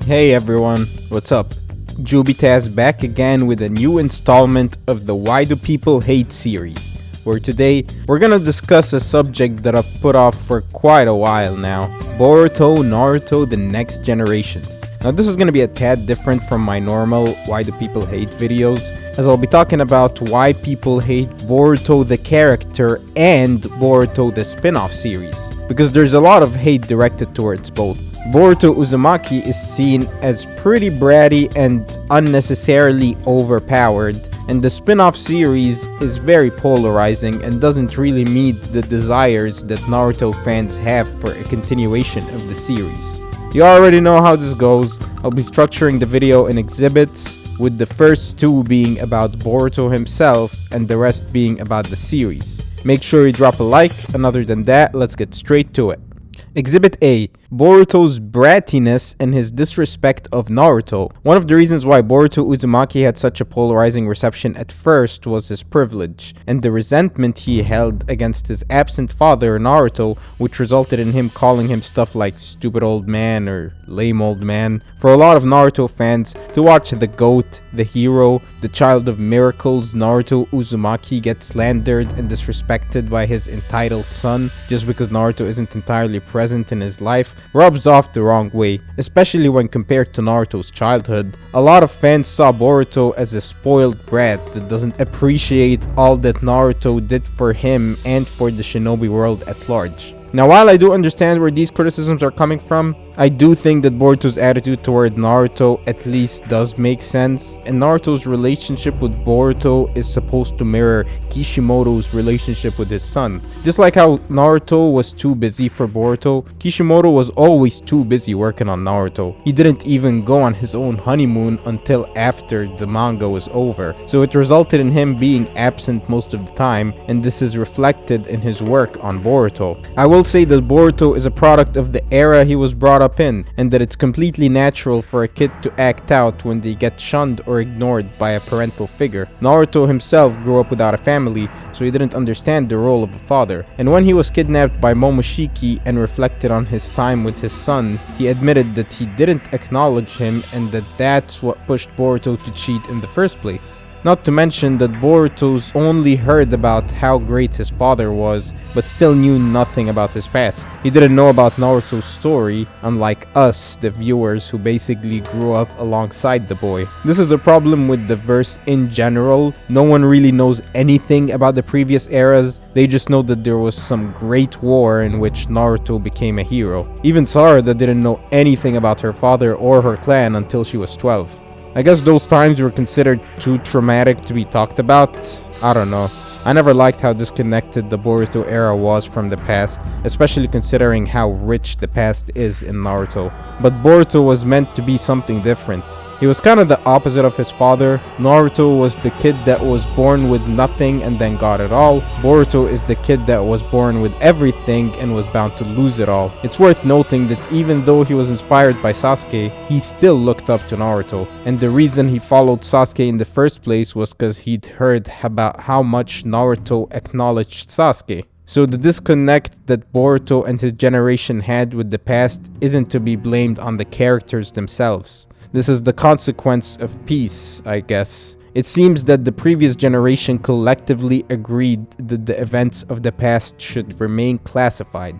Hey everyone, what's up? Jubitaz back again with a new installment of the Why Do People Hate series, where today we're gonna discuss a subject that I've put off for quite a while now: Boruto, Naruto, the next generations. Now this is gonna be a tad different from my normal Why Do People Hate videos, as I'll be talking about why people hate Boruto the character and Boruto the spin-off series, because there's a lot of hate directed towards both. Boruto Uzumaki is seen as pretty bratty and unnecessarily overpowered, and the spin-off series is very polarizing and doesn't really meet the desires that Naruto fans have for a continuation of the series. You already know how this goes. I'll be structuring the video in exhibits, with the first two being about Boruto himself and the rest being about the series. Make sure you drop a like, and other than that, let's get straight to it. Exhibit A: Boruto's brattiness and his disrespect of Naruto. One of the reasons why Boruto Uzumaki had such a polarizing reception at first was his privilege, and the resentment he held against his absent father Naruto, which resulted in him calling him stuff like stupid old man or lame old man. For a lot of Naruto fans, to watch the GOAT, the hero, the child of miracles Naruto Uzumaki get slandered and disrespected by his entitled son just because Naruto isn't entirely present in his life rubs off the wrong way, especially when compared to Naruto's childhood. A lot of fans saw Boruto as a spoiled brat that doesn't appreciate all that Naruto did for him and for the shinobi world at large. Now, while I do understand where these criticisms are coming from, I do think that Boruto's attitude toward Naruto at least does make sense, and Naruto's relationship with Boruto is supposed to mirror Kishimoto's relationship with his son. Just like how Naruto was too busy for Boruto, Kishimoto was always too busy working on Naruto. He didn't even go on his own honeymoon until after the manga was over, so it resulted in him being absent most of the time, and this is reflected in his work on Boruto. I will say that Boruto is a product of the era he was brought up in, and that it's completely natural for a kid to act out when they get shunned or ignored by a parental figure. Naruto himself grew up without a family, so he didn't understand the role of a father. And when he was kidnapped by Momoshiki and reflected on his time with his son, he admitted that he didn't acknowledge him and that that's what pushed Boruto to cheat in the first place. Not to mention that Boruto's only heard about how great his father was, but still knew nothing about his past. He didn't know about Naruto's story, unlike us, the viewers who basically grew up alongside the boy. This is a problem with the verse in general. No one really knows anything about the previous eras. They just know that there was some great war in which Naruto became a hero. Even Sarada didn't know anything about her father or her clan until she was 12. I guess those times were considered too traumatic to be talked about. I don't know. I never liked how disconnected the Boruto era was from the past, especially considering how rich the past is in Naruto. But Boruto was meant to be something different. He was kind of the opposite of his father. Naruto was the kid that was born with nothing and then got it all. Boruto is the kid that was born with everything and was bound to lose it all. It's worth noting that even though he was inspired by Sasuke, he still looked up to Naruto. And the reason he followed Sasuke in the first place was because he'd heard about how much Naruto acknowledged Sasuke. So the disconnect that Boruto and his generation had with the past isn't to be blamed on the characters themselves. This is the consequence of peace, I guess. It seems that the previous generation collectively agreed that the events of the past should remain classified.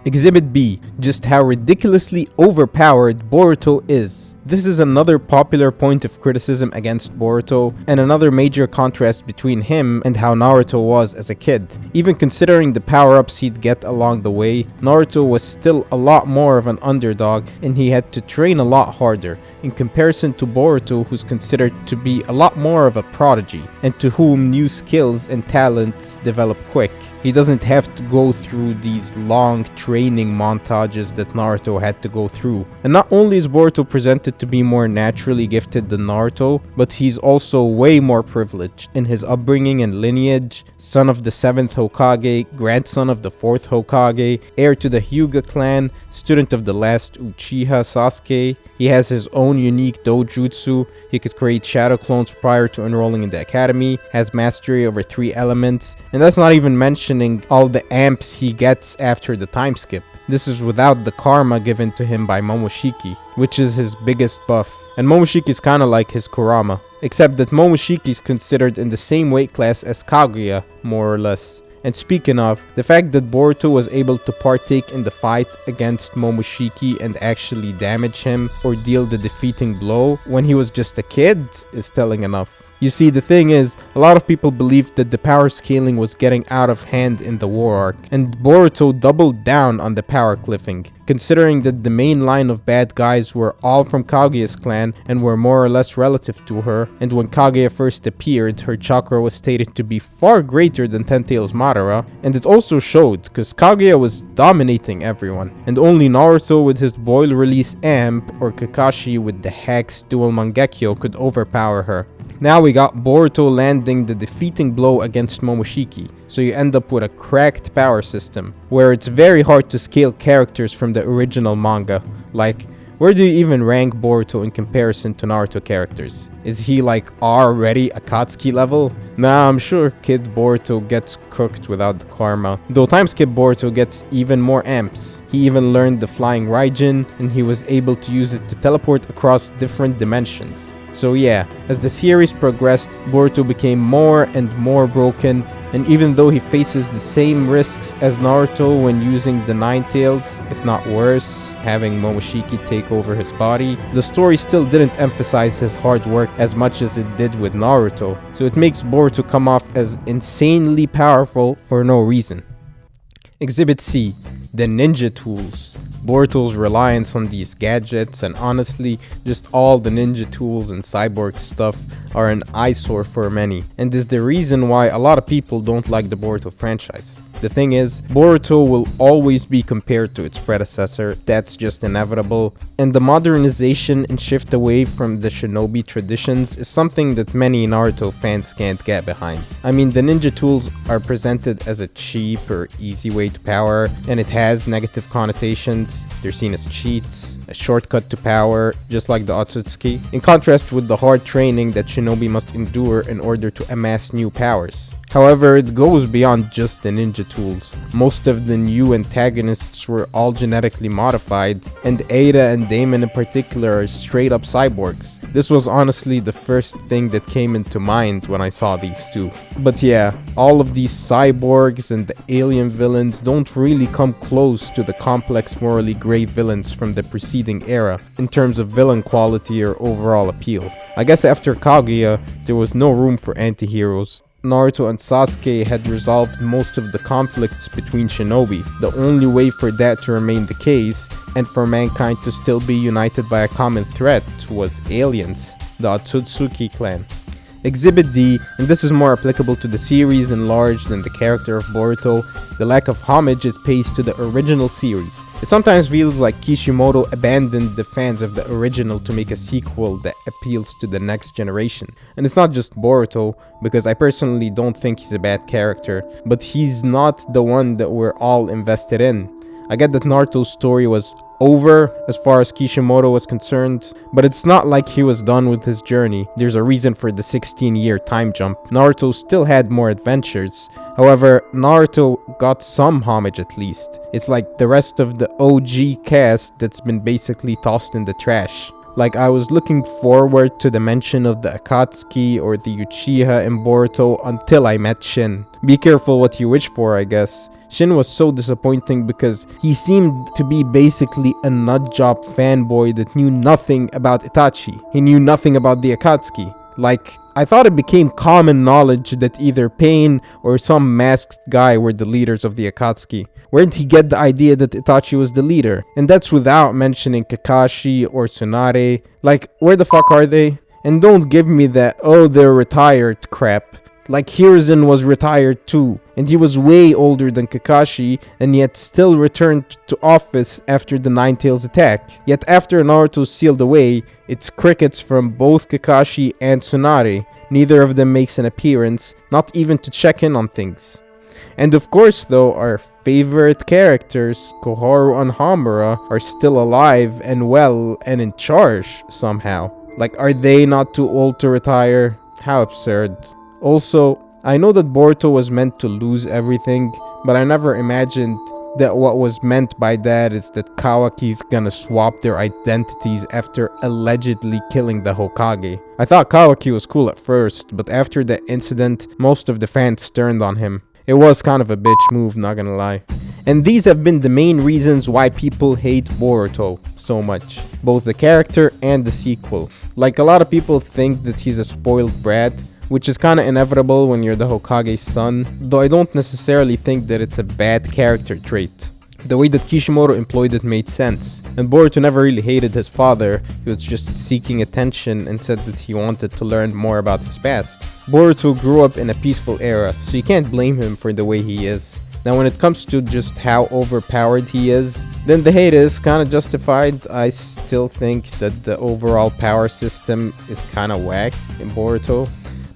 Exhibit B: just how ridiculously overpowered Boruto is. This is another popular point of criticism against Boruto, and another major contrast between him and how Naruto was as a kid. Even considering the power-ups he'd get along the way, Naruto was still a lot more of an underdog, and he had to train a lot harder, in comparison to Boruto, who's considered to be a lot more of a prodigy, and to whom new skills and talents develop quick. He doesn't have to go through these long training montages that Naruto had to go through. And not only is Boruto presented to be more naturally gifted than Naruto, but he's also way more privileged in his upbringing and lineage. Son of the 7th Hokage, grandson of the 4th Hokage, heir to the Hyuga clan, student of the last Uchiha Sasuke. He has his own unique dojutsu. He could create shadow clones prior to enrolling in the academy, has mastery over 3 elements, and that's not even mentioning all the amps he gets after the time skip. This is without the karma given to him by Momoshiki, which is his biggest buff. And Momoshiki is kinda like his Kurama, except that Momoshiki is considered in the same weight class as Kaguya, more or less. And speaking of, the fact that Boruto was able to partake in the fight against Momoshiki and actually damage him or deal the defeating blow when he was just a kid is telling enough. You see, the thing is, a lot of people believed that the power scaling was getting out of hand in the war arc, and Boruto doubled down on the power cliffing, considering that the main line of bad guys were all from Kaguya's clan and were more or less relative to her, and when Kaguya first appeared, her chakra was stated to be far greater than Ten Tails Madara, and it also showed, cause Kaguya was dominating everyone, and only Naruto with his boil release amp or Kakashi with the Hex dual Mangekyo could overpower her. Now we got Boruto landing the defeating blow against Momoshiki, so you end up with a cracked power system, where it's very hard to scale characters from the original manga. Like, where do you even rank Boruto in comparison to Naruto characters? Is he like already Akatsuki level? Nah, I'm sure Kid Boruto gets cooked without the karma. Though time skip Boruto gets even more amps. He even learned the flying Raijin, and he was able to use it to teleport across different dimensions. So yeah, as the series progressed, Boruto became more and more broken, and even though he faces the same risks as Naruto when using the Nine Tails, if not worse, having Momoshiki take over his body, the story still didn't emphasize his hard work as much as it did with Naruto, so it makes Boruto come off as insanely powerful for no reason. Exhibit C, the ninja tools. Boruto's reliance on these gadgets, and honestly, just all the ninja tools and cyborg stuff are an eyesore for many, and is the reason why a lot of people don't like the Boruto franchise. The thing is, Boruto will always be compared to its predecessor, that's just inevitable, and the modernization and shift away from the shinobi traditions is something that many Naruto fans can't get behind. I mean, the ninja tools are presented as a cheap or easy way to power, and it has negative connotations. They're seen as cheats, a shortcut to power, just like the Otsutsuki, in contrast with the hard training that shinobi must endure in order to amass new powers. However, it goes beyond just the ninja tools. Most of the new antagonists were all genetically modified, and Ada and Damon in particular are straight up cyborgs. This was honestly the first thing that came into mind when I saw these two. But yeah, all of these cyborgs and the alien villains don't really come close to the complex morally gray villains from the preceding era in terms of villain quality or overall appeal. I guess after Kaguya, there was no room for anti-heroes. Naruto and Sasuke had resolved most of the conflicts between shinobi. The only way for that to remain the case, and for mankind to still be united by a common threat, was aliens, the Otsutsuki clan. Exhibit D, and this is more applicable to the series in large than the character of Boruto, the lack of homage it pays to the original series. It sometimes feels like Kishimoto abandoned the fans of the original to make a sequel that appeals to the next generation. And it's not just Boruto, because I personally don't think he's a bad character, but he's not the one that we're all invested in. I get that Naruto's story was over as far as Kishimoto was concerned, but it's not like he was done with his journey. There's a reason for the 16-year time jump. Naruto still had more adventures. However, Naruto got some homage at least. It's like the rest of the OG cast that's been basically tossed in the trash. Like, I was looking forward to the mention of the Akatsuki or the Uchiha in Boruto until I met Shin. Be careful what you wish for, I guess. Shin was so disappointing because he seemed to be basically a nutjob fanboy that knew nothing about Itachi. He knew nothing about the Akatsuki. Like, I thought it became common knowledge that either Pain or some masked guy were the leaders of the Akatsuki. Where did he get the idea that Itachi was the leader? And that's without mentioning Kakashi or Tsunade. Like, where the fuck are they? And don't give me that, oh, they're retired crap. Like, Hiruzen was retired too, and he was way older than Kakashi, and yet still returned to office after the Nine Tails attack. Yet after Naruto sealed away, it's crickets from both Kakashi and Tsunade. Neither of them makes an appearance, not even to check in on things. And of course though, our favorite characters, Koharu and Hamura, are still alive and well and in charge somehow. Like, are they not too old to retire? How absurd. Also, I know that Boruto was meant to lose everything, but I never imagined that what was meant by that is that Kawaki's gonna swap their identities after allegedly killing the Hokage. I thought Kawaki was cool at first, but after that incident, most of the fans turned on him. It was kind of a bitch move, not gonna lie. And these have been the main reasons why people hate Boruto so much. Both the character and the sequel. Like, a lot of people think that he's a spoiled brat, which is kinda inevitable when you're the Hokage's son, though I don't necessarily think that it's a bad character trait. The way that Kishimoto employed it made sense, and Boruto never really hated his father, he was just seeking attention and said that he wanted to learn more about his past. Boruto grew up in a peaceful era, so you can't blame him for the way he is. Now when it comes to just how overpowered he is, then the hate is kinda justified. I still think that the overall power system is kinda whack in Boruto.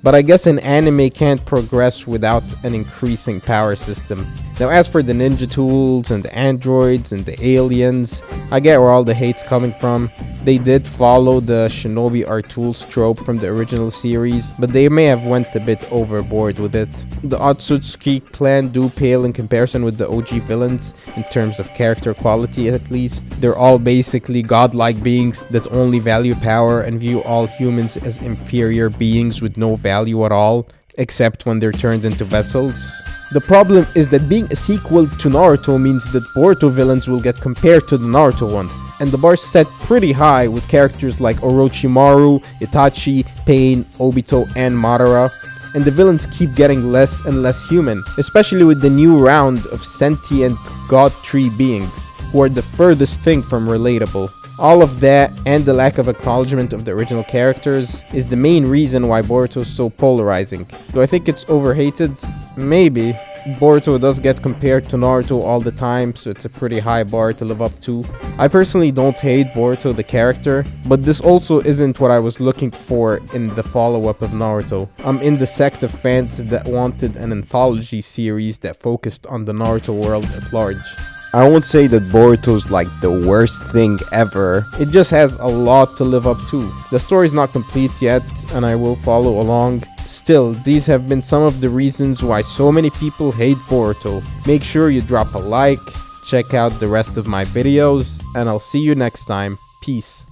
But I guess an anime can't progress without an increasing power system. Now as for the ninja tools and the androids and the aliens, I get where all the hate's coming from. They did follow the shinobi are tools trope from the original series, but they may have went a bit overboard with it. The Otsutsuki clan do pale in comparison with the OG villains, in terms of character quality at least. They're all basically godlike beings that only value power and view all humans as inferior beings with no value at all, except when they're turned into vessels. The problem is that being a sequel to Naruto means that Boruto villains will get compared to the Naruto ones, and the bar's set pretty high with characters like Orochimaru, Itachi, Pain, Obito, and Madara, and the villains keep getting less and less human, especially with the new round of sentient god tree beings, who are the furthest thing from relatable. All of that, and the lack of acknowledgement of the original characters, is the main reason why Boruto is so polarizing. Do I think it's overhated? Maybe. Boruto does get compared to Naruto all the time, so it's a pretty high bar to live up to. I personally don't hate Boruto the character, but this also isn't what I was looking for in the follow-up of Naruto. I'm in the sect of fans that wanted an anthology series that focused on the Naruto world at large. I won't say that Boruto's like the worst thing ever, it just has a lot to live up to. The story's not complete yet, and I will follow along. Still, these have been some of the reasons why so many people hate Boruto. Make sure you drop a like, check out the rest of my videos, and I'll see you next time. Peace.